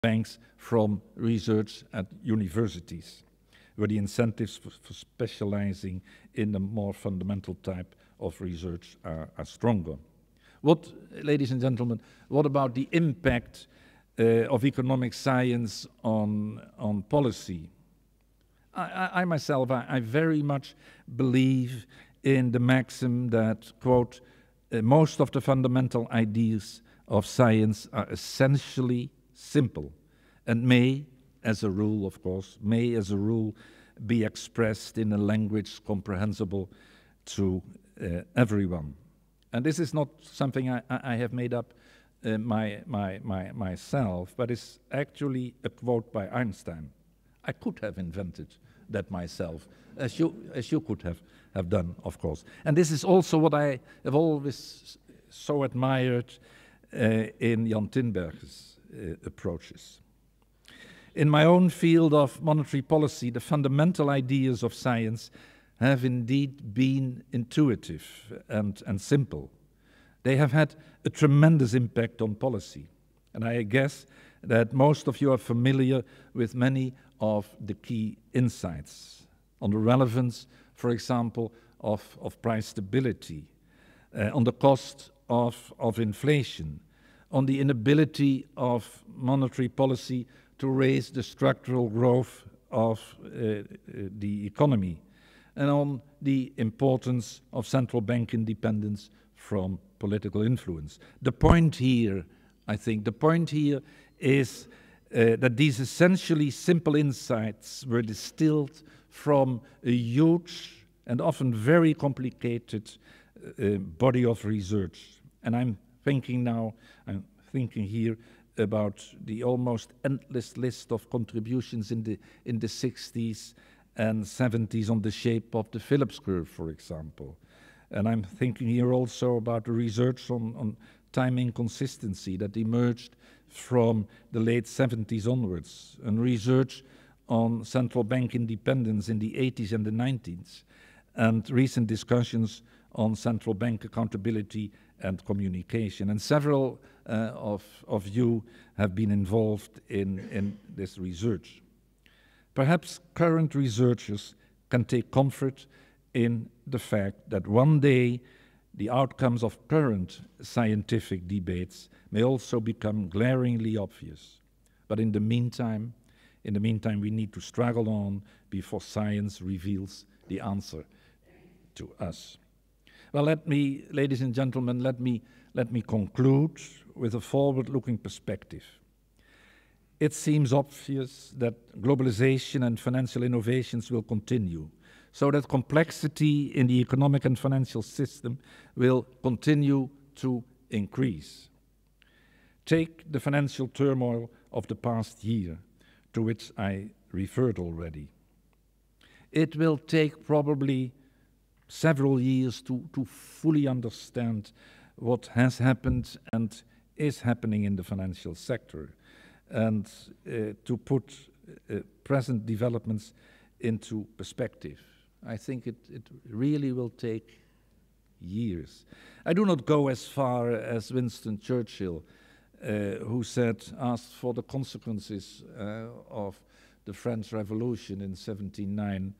banks from research at universities, where the incentives for specializing in the more fundamental type of research are stronger. What, ladies and gentlemen, what about the impact of economic science on policy? I myself, I very much believe in the maxim that, quote, most of the fundamental ideas of science are essentially simple and may, as a rule, of course, may as a rule be expressed in a language comprehensible to everyone. And this is not something I have made up myself, but it's actually a quote by Einstein. I could have invented that myself, as you could have done, of course. And this is also what I have always so admired in Jan Tinbergen's approaches. In my own field of monetary policy, the fundamental ideas of science have indeed been intuitive and simple. They have had a tremendous impact on policy. And I guess that most of you are familiar with many of the key insights on the relevance, for example, of price stability, on the cost of inflation, on the inability of monetary policy to raise the structural growth of the economy, and on the importance of central bank independence from political influence. The point here, I think, the point here is that these essentially simple insights were distilled from a huge and often very complicated body of research. And I'm thinking here about the almost endless list of contributions in the 60s and 70s on the shape of the Phillips curve, for example. And I'm thinking here also about the research on time inconsistency that emerged from the late 70s onwards, and research on central bank independence in the 80s and the 90s, and recent discussions on central bank accountability and communication. And several of you have been involved in this research. Perhaps current researchers can take comfort in the fact that one day the outcomes of current scientific debates may also become glaringly obvious. But in the meantime, we need to struggle on before science reveals the answer to us. Well, ladies and gentlemen, let me conclude with a forward-looking perspective. It seems obvious that globalization and financial innovations will continue, so that complexity in the economic and financial system will continue to increase. Take the financial turmoil of the past year, to which I referred already. It will take probably several years to fully understand what has happened and is happening in the financial sector, and to put present developments into perspective. I think it really will take years. I do not go as far as Winston Churchill, who asked for the consequences of the French Revolution in 1709.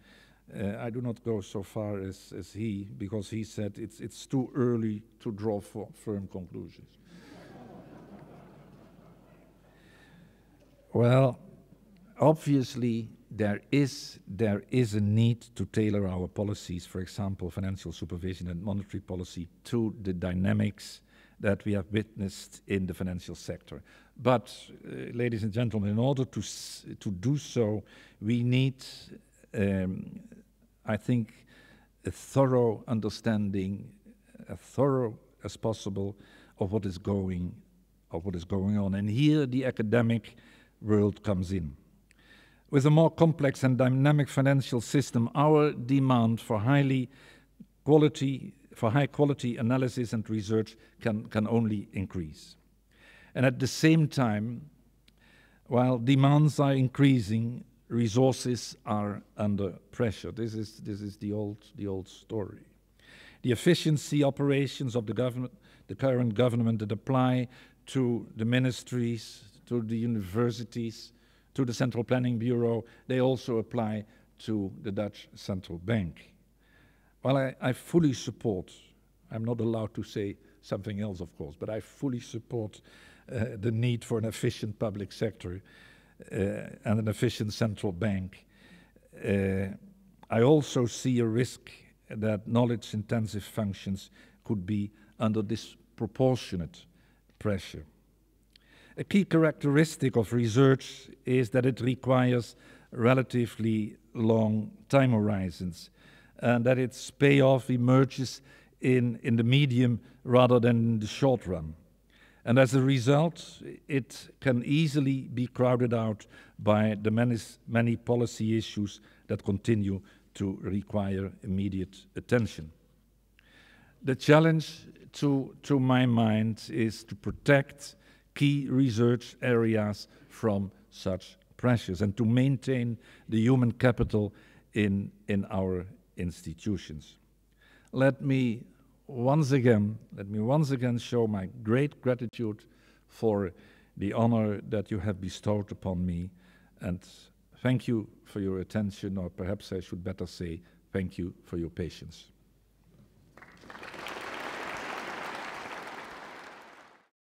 I do not go so far as he, because he said it's too early to draw firm conclusions. Well, obviously, there is a need to tailor our policies, for example, financial supervision and monetary policy, to the dynamics that we have witnessed in the financial sector. But, ladies and gentlemen, in order to do so, we need, I think, a thorough understanding, as thorough as possible, of what is going on. And here the academic world comes in. With a more complex and dynamic financial system, our demand for high quality analysis and research can only increase. And at the same time, while demands are increasing, resources are under pressure. This is the old story. The efficiency operations of the current government that apply to the ministries, to the universities, to the Central Planning Bureau. They also apply to the Dutch Central Bank. Well, I fully support, I'm not allowed to say something else, of course, but I fully support the need for an efficient public sector and an efficient central bank. I also see a risk that knowledge-intensive functions could be under disproportionate pressure. A key characteristic of research is that it requires relatively long time horizons, and that its payoff emerges in the medium rather than in the short run. And as a result, it can easily be crowded out by the many policy issues that continue to require immediate attention. The challenge, to my mind, is to protect key research areas from such pressures and to maintain the human capital in our institutions. Let me once again show my great gratitude for the honor that you have bestowed upon me, and thank you for your attention, or perhaps I should better say thank you for your patience.